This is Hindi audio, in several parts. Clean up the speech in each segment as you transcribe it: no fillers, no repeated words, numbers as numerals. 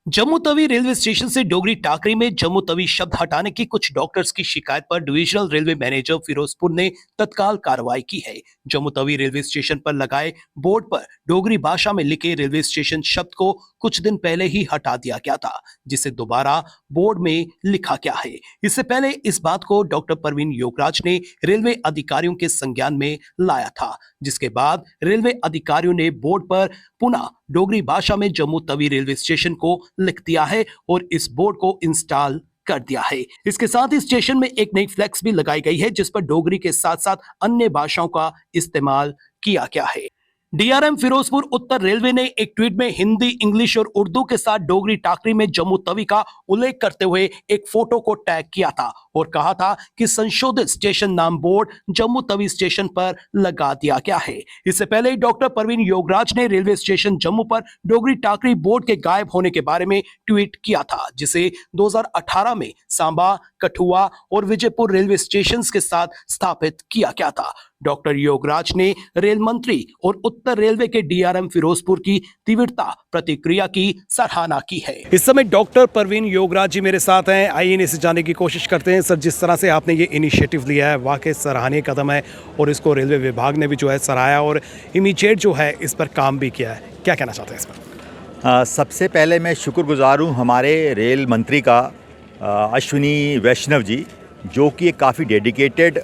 जम्मू तवी रेलवे स्टेशन से डोगरी टाकरी में जम्मू तवी शब्द हटाने की कुछ डॉक्टर्स की शिकायत पर डिविजनल रेलवे मैनेजर फिरोजपुर ने तत्काल कार्रवाई की है। जम्मू तवी रेलवे स्टेशन पर लगाए बोर्ड पर डोगरी भाषा में लिखे रेलवे स्टेशन शब्द को कुछ दिन पहले ही हटा दिया गया था, जिसे दोबारा बोर्ड में लिखा गया है। इससे पहले इस बात को डॉक्टर परवीन योगराज ने रेलवे अधिकारियों के संज्ञान में लाया था, जिसके बाद रेलवे अधिकारियों ने बोर्ड पर पुनः डोगरी भाषा में जम्मू तवी रेलवे स्टेशन को लिख दिया है और इस बोर्ड को इंस्टॉल कर दिया है। इसके साथ ही स्टेशन में एक नई फ्लैक्स भी लगाई गई है, जिस पर डोगरी के साथ साथ अन्य भाषाओं का इस्तेमाल किया गया है। डीआरएम फिरोजपुर उत्तर रेलवे ने एक ट्वीट में हिंदी, इंग्लिश और उर्दू के साथ डोगरी टाकरी में जम्मू तवी का उल्लेख करते हुए एक फोटो को टैग किया था और कहा था कि संशोधित स्टेशन नाम बोर्ड जम्मू तवी स्टेशन पर लगा दिया गया है। इससे पहले डॉक्टर परवीन योगराज ने रेलवे स्टेशन जम्मू पर डोगरी टाकरी बोर्ड के गायब होने के बारे में ट्वीट किया था, जिसे 2018 में सांबा, कठुआ और विजयपुर रेलवे स्टेशन के साथ स्थापित किया गया था। डॉक्टर योगराज ने रेल मंत्री और उत्तर रेलवे के डीआरएम फिरोजपुर की तीव्रता प्रतिक्रिया की सराहना की है। इस समय डॉक्टर परवीन योगराज जी मेरे साथ हैं। आइए इनसे जानने की कोशिश करते हैं। सर, जिस तरह से आपने ये इनिशिएटिव लिया है वाकई सराहनीय कदम है और इसको रेलवे विभाग ने भी जो है सराहाया और इमीडिएट जो है इस पर काम भी किया है। क्या कहना चाहते हैं इस पर? सबसे पहले मैं शुक्रगुजार हूँ हमारे रेल मंत्री का अश्विनी वैष्णव जी, जो कि एक काफ़ी डेडिकेटेड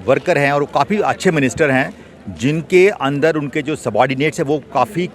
वर्कर हैं और काफ़ी अच्छे मिनिस्टर हैं, जिनके अंदर उनके जो सबॉर्डिनेट्स हैं वो काफ़ी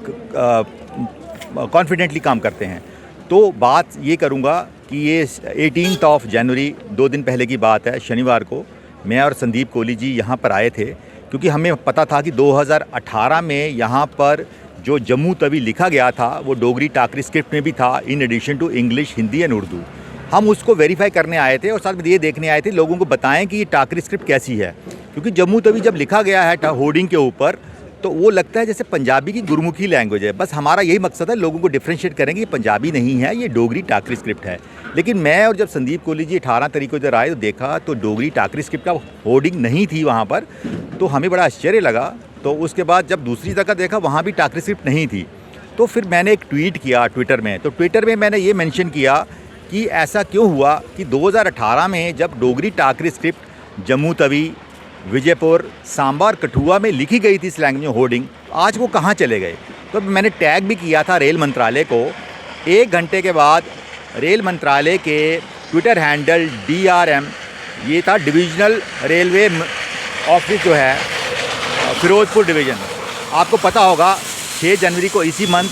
कॉन्फिडेंटली काम करते हैं। तो बात ये करूँगा कि ये 18 जनवरी 2 दिन पहले की बात है, शनिवार को मैं और संदीप कोहली जी यहाँ पर आए थे, क्योंकि हमें पता था कि 2018 में यहाँ पर जो जम्मू तवी लिखा गया था वो डोगरी टाकरी स्क्रिप्ट में भी था, in addition to English, Hindi and Urdu. हम उसको वेरीफाई करने आए थे और साथ में ये देखने आए थे लोगों को बताएं कि ये टाकरी स्क्रिप्ट कैसी है, क्योंकि जम्मू तवी जब लिखा गया है होर्डिंग के ऊपर तो वो लगता है जैसे पंजाबी की गुरमुखी लैंग्वेज है। बस हमारा यही मकसद है लोगों को डिफ्रेंशिएट करेंगे, ये पंजाबी नहीं है, ये डोगरी टाकरी स्क्रिप्ट है। लेकिन मैं और जब संदीप कोहली जी 18 तारीख को इधर आए तो देखा तो डोगरी टाकरी स्क्रिप्ट का होर्डिंग नहीं थी वहाँ पर, तो हमें बड़ा आश्चर्य लगा। तो उसके बाद जब दूसरी जगह देखा वहाँ भी टाकरी स्क्रिप्ट नहीं थी, तो फिर मैंने एक ट्वीट किया ट्विटर में। तो ट्विटर में मैंने ये मेंशन किया कि ऐसा क्यों हुआ कि 2018 में जब डोगरी टाकरी स्क्रिप्ट जम्मू तवी, विजयपुर, सांबा और कठुआ में लिखी गई थी इस लैंग्वेज में होर्डिंग, आज वो कहाँ चले गए। तो मैंने टैग भी किया था रेल मंत्रालय को। 1 घंटे के बाद रेल मंत्रालय के ट्विटर हैंडल DRM, ये था डिविजनल रेलवे ऑफिस जो है फिरोजपुर डिवीज़न, आपको पता होगा 6 जनवरी को इसी मंथ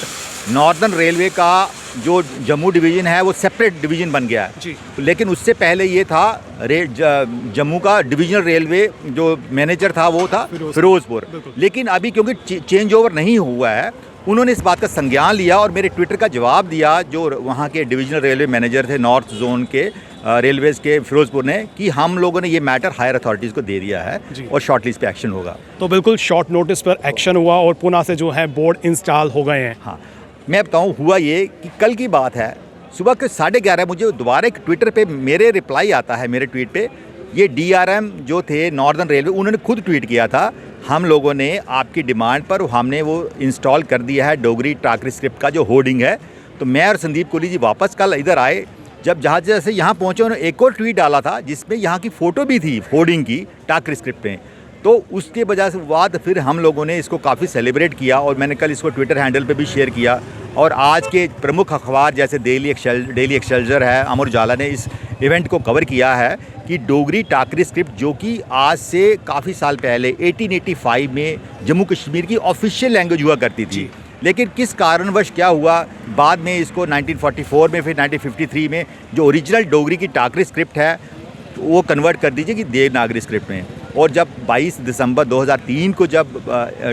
नॉर्दर्न रेलवे का जो जम्मू डिवीज़न है वो सेपरेट डिवीज़न बन गया है जी। लेकिन उससे पहले ये था जम्मू का डिविजनल रेलवे जो मैनेजर था वो था फिरोजपुर। लेकिन अभी क्योंकि चेंज ओवर नहीं हुआ है, उन्होंने इस बात का संज्ञान लिया और मेरे ट्विटर का जवाब दिया जो वहाँ के डिविजनल रेलवे मैनेजर थे नॉर्थ जोन के रेलवेज़ के फिरोजपुर ने, कि हम लोगों ने ये मैटर हायर अथॉरिटीज़ को दे दिया है और शॉर्टली इस पर एक्शन होगा। तो बिल्कुल शॉर्ट नोटिस पर एक्शन हुआ और पुनः से जो है बोर्ड इंस्टॉल हो गए हैं। हाँ, मैं बताऊँ हुआ ये कि कल की बात है, सुबह के 11:30 मुझे दोबारा एक ट्विटर पे मेरे रिप्लाई आता है मेरे ट्वीट पे। ये DRM जो थे नॉर्दर्न रेलवे, उन्होंने खुद ट्वीट किया था, हम लोगों ने आपकी डिमांड पर हमने वो इंस्टॉल कर दिया है डोगरी टाकरी स्क्रिप्ट का जो होर्डिंग है। तो मैं और संदीप कोहली जी वापस कल इधर आए, जब जहाज़ से यहाँ पहुँचे उन्होंने एक और ट्वीट डाला था जिसमें यहाँ की फ़ोटो भी थी होर्डिंग की टाकरी स्क्रिप्ट में। तो उसके वजह से बाद फिर हम लोगों ने इसको काफ़ी सेलिब्रेट किया और मैंने कल इसको ट्विटर हैंडल पे भी शेयर किया। और आज के प्रमुख अखबार जैसे डेली एक्सचेंजर है, अमर उजाला ने इस इवेंट को कवर किया है कि डोगरी टाकरी स्क्रिप्ट जो कि आज से काफ़ी साल पहले 1885 में जम्मू कश्मीर की ऑफिशियल लैंग्वेज हुआ करती थी, लेकिन किस कारणवश क्या हुआ बाद में इसको 1944 में फिर 1953 में जो ओरिजिनल डोगरी की टाकरी स्क्रिप्ट है वो कन्वर्ट कर दीजिए कि देवनागरी स्क्रिप्ट में। और जब 22 दिसंबर 2003 को जब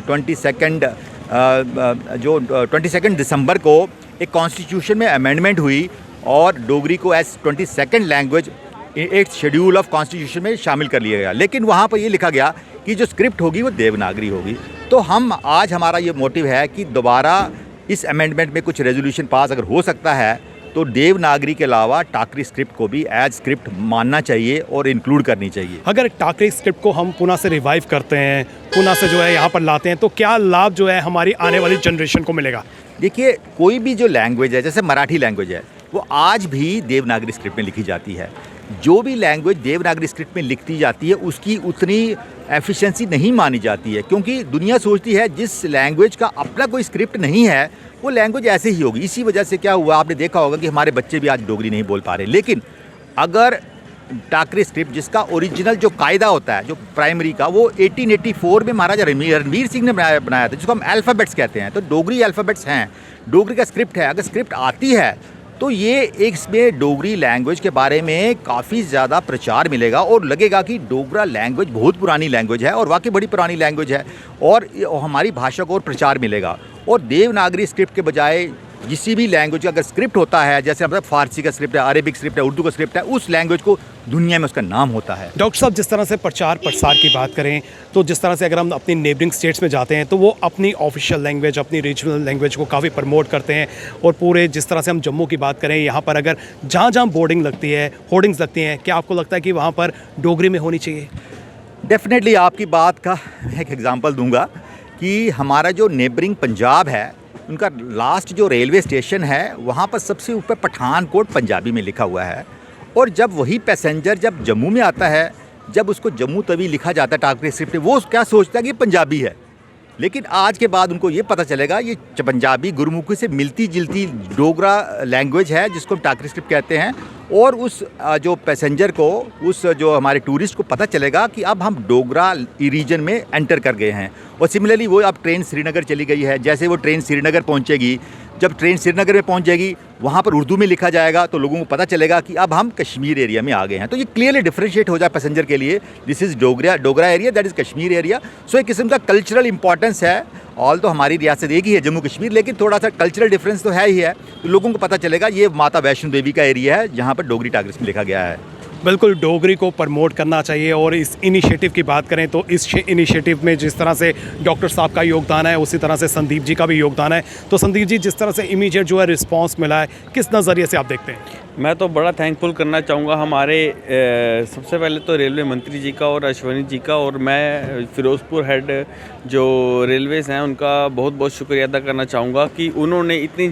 22 दिसंबर को एक कॉन्स्टिट्यूशन में अमेंडमेंट हुई और डोगरी को as 22nd language 8th schedule of constitution में शामिल कर लिया गया, लेकिन वहाँ पर ये लिखा गया कि जो स्क्रिप्ट होगी वो देवनागरी होगी। तो हम आज हमारा ये मोटिव है कि दोबारा इस अमेंडमेंट में कुछ रेजोल्यूशन पास अगर हो सकता है तो देवनागरी के अलावा टाकरी स्क्रिप्ट को भी एज स्क्रिप्ट मानना चाहिए और इंक्लूड करनी चाहिए। अगर टाकरी स्क्रिप्ट को हम पुनः से रिवाइव करते हैं, पुनः से जो है यहाँ पर लाते हैं, तो क्या लाभ जो है हमारी आने वाली जनरेशन को मिलेगा? देखिए, कोई भी जो लैंग्वेज है, जैसे मराठी लैंग्वेज है, वो आज भी देवनागरी स्क्रिप्ट में लिखी जाती है। जो भी लैंग्वेज देवनागरी स्क्रिप्ट में लिखी जाती है उसकी उतनी एफिशिएंसी नहीं मानी जाती है, क्योंकि दुनिया सोचती है जिस लैंग्वेज का अपना कोई स्क्रिप्ट नहीं है वो लैंग्वेज ऐसे ही होगी। इसी वजह से क्या हुआ, आपने देखा होगा कि हमारे बच्चे भी आज डोगरी नहीं बोल पा रहे। लेकिन अगर टाकरी स्क्रिप्ट जिसका ओरिजिनल जो कायदा होता है, जो प्राइमरी का, वो 1884 में महाराजा रणवीर सिंह ने बनाया था, जिसको हम अल्फ़ाबेट्स कहते हैं। तो डोगरी अल्फ़ाबेट्स हैं, डोगरी का स्क्रिप्ट है। अगर स्क्रिप्ट आती है तो ये एक इसमें डोगरी लैंग्वेज के बारे में काफ़ी ज़्यादा प्रचार मिलेगा और लगेगा कि डोगरा लैंग्वेज बहुत पुरानी लैंग्वेज है और वाकई बड़ी पुरानी लैंग्वेज है और हमारी भाषा को और प्रचार मिलेगा। और देवनागरी स्क्रिप्ट के बजाय किसी भी लैंग्वेज का अगर स्क्रिप्ट होता है, जैसे मतलब फारसी का स्क्रिप्ट है, अरेबिक स्क्रिप्ट है, उर्दू का स्क्रिप्ट है, उस लैंग्वेज को दुनिया में उसका नाम होता है। डॉक्टर साहब, जिस तरह से प्रचार प्रसार की बात करें तो जिस तरह से अगर हम अपनी नेबरिंग स्टेट्स में जाते हैं तो वो अपनी ऑफिशियल लैंग्वेज, अपनी रीजनल लैंग्वेज को काफ़ी प्रमोट करते हैं। और पूरे जिस तरह से हम जम्मू की बात करें, यहाँ पर अगर जहाँ जहाँ बोर्डिंग लगती है, होर्डिंग्स लगती हैं, क्या आपको लगता है कि वहाँ पर डोगरी में होनी चाहिए? डेफिनेटली आपकी बात का मैं एक एग्जांपल दूंगा कि हमारा जो नेबरिंग पंजाब है, उनका लास्ट जो रेलवे स्टेशन है वहाँ पर सबसे ऊपर पठानकोट पंजाबी में लिखा हुआ है। और जब वही पैसेंजर जब जम्मू में आता है, जब उसको जम्मू तवी लिखा जाता है टाकरी स्क्रिप्ट में, वो क्या सोचता है कि ये पंजाबी है। लेकिन आज के बाद उनको ये पता चलेगा ये पंजाबी गुरमुखी से मिलती जुलती डोगरा लैंग्वेज है, जिसको हम टाकरी स्क्रिप्ट कहते हैं। और उस जो पैसेंजर को, उस जो हमारे टूरिस्ट को पता चलेगा कि अब हम डोगरा रीजन में एंटर कर गए हैं। और सिमिलरली वो अब ट्रेन श्रीनगर चली गई है, जैसे वो ट्रेन श्रीनगर पहुंचेगी, जब ट्रेन श्रीनगर में पहुंच जाएगी वहाँ पर उर्दू में लिखा जाएगा तो लोगों को पता चलेगा कि अब हम कश्मीर एरिया में आ गए हैं। तो ये क्लियरली डिफरेंशिएट हो जाए पैसेंजर के लिए, this is Dogra area, that is Kashmir area. So एक किस्म का कल्चरल इंपॉर्टेंस है। ऑल तो हमारी रियासत एक ही है, जम्मू कश्मीर, लेकिन थोड़ा सा कल्चरल डिफरेंस तो है ही है। तो लोगों को पता चलेगा ये माता वैष्णो देवी का एरिया है जहाँ पर डोगरी टाकरी में लिखा गया है। बिल्कुल, डोगरी को प्रमोट करना चाहिए। और इस इनिशिएटिव की बात करें तो इस इनिशिएटिव में जिस तरह से डॉक्टर साहब का योगदान है, उसी तरह से संदीप जी का भी योगदान है। तो संदीप जी, जिस तरह से इमीडिएट जो है रिस्पांस मिला है, किस नज़रिए से आप देखते हैं? मैं तो बड़ा थैंकफुल करना चाहूँगा हमारे सबसे पहले तो रेलवे मंत्री जी का और अश्वनी जी का, और मैं फ़िरोज़पुर हेड जो रेलवेज़ हैं उनका बहुत बहुत शुक्रिया अदा करना चाहूँगा कि उन्होंने इतनी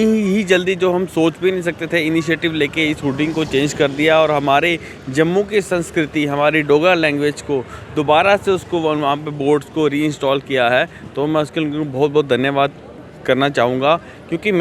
ही जल्दी जो हम सोच भी नहीं सकते थे, इनिशिएटिव लेके इस होर्डिंग को चेंज कर दिया और हमारे जम्मू की संस्कृति, हमारी डोगरा लैंग्वेज को दोबारा से उसको वहाँ पे बोर्ड्स को रीइंस्टॉल किया है। तो मैं उसके लिए बहुत बहुत धन्यवाद करना चाहूँगा, क्योंकि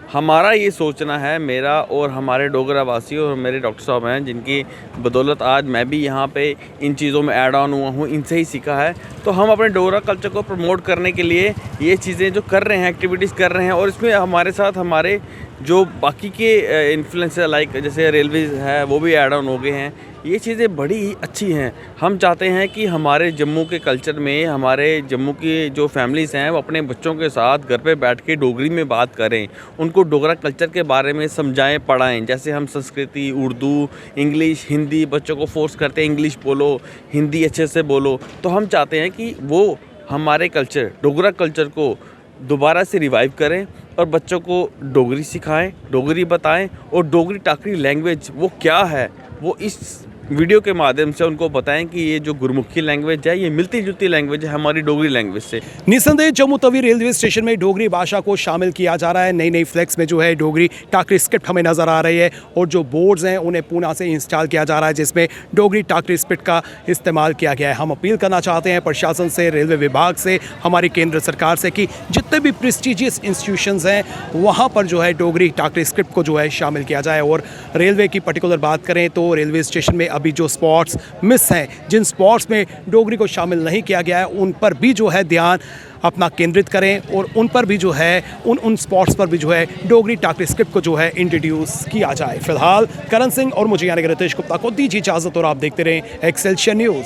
हमारा ये सोचना है, मेरा और हमारे डोगरा वासी और मेरे डॉक्टर साहब हैं जिनकी बदौलत आज मैं भी यहाँ पे इन चीज़ों में ऐड ऑन हुआ हूँ, इनसे ही सीखा है। तो हम अपने डोगरा कल्चर को प्रमोट करने के लिए ये चीज़ें जो कर रहे हैं, एक्टिविटीज़ कर रहे हैं, और इसमें हमारे साथ हमारे जो बाकी के इन्फ्लुएंसर लाइक जैसे रेलवेज़ है वो भी ऐड ऑन हो गए हैं। ये चीज़ें बड़ी ही अच्छी हैं। हम चाहते हैं कि हमारे जम्मू के कल्चर में हमारे जम्मू की जो फैमिलीज़ हैं वो अपने बच्चों के साथ घर पे बैठ के डोगरी में बात करें, उनको डोगरा कल्चर के बारे में समझाएं, पढ़ाएं। जैसे हम संस्कृति, उर्दू, इंग्लिश, हिंदी बच्चों को फोर्स करते हैं इंग्लिश बोलो, हिंदी अच्छे से बोलो। तो हम चाहते हैं कि वो हमारे कल्चर, डोगरा कल्चर को दोबारा से रिवाइव करें और बच्चों को डोगरी सिखाएं, डोगरी बताएं, और डोगरी टाकरी लैंग्वेज वो क्या है वो इस वीडियो के माध्यम से उनको बताएं कि ये जो गुरमुखी लैंग्वेज है ये मिलती जुलती लैंग्वेज है हमारी डोगरी लैंग्वेज से। निसंदेह जम्मू तवी रेलवे स्टेशन में डोगरी भाषा को शामिल किया जा रहा है। नई नई फ्लैग्स में जो है डोगरी टाकरी स्क्रिप्ट हमें नज़र आ रही है, और जो बोर्ड्स हैं उन्हें पूना से इंस्टॉल किया जा रहा है जिसमें डोगरी टाकरी स्क्रिप्ट का इस्तेमाल किया गया है। हम अपील करना चाहते हैं प्रशासन से, रेलवे विभाग से, हमारी केंद्र सरकार से कि जितने भी प्रेस्टिजियस इंस्टीट्यूशंस हैं वहाँ पर जो है डोगरी टाकरी स्क्रिप्ट को जो है शामिल किया जाए। और रेलवे की पर्टिकुलर बात करें तो रेलवे स्टेशन में अभी जो स्पॉट्स मिस हैं, जिन स्पॉट्स में डोगरी को शामिल नहीं किया गया है, उन पर भी जो है ध्यान अपना केंद्रित करें और उन पर भी जो है उन स्पॉट्स पर भी जो है डोगरी टाकरी स्क्रिप्ट को जो है इंट्रोड्यूस किया जाए। फिलहाल करण सिंह और मुझे यानी कि रितेश गुप्ता को दीजिए इजाज़त और आप देखते रहें एक्सेलशियर न्यूज़।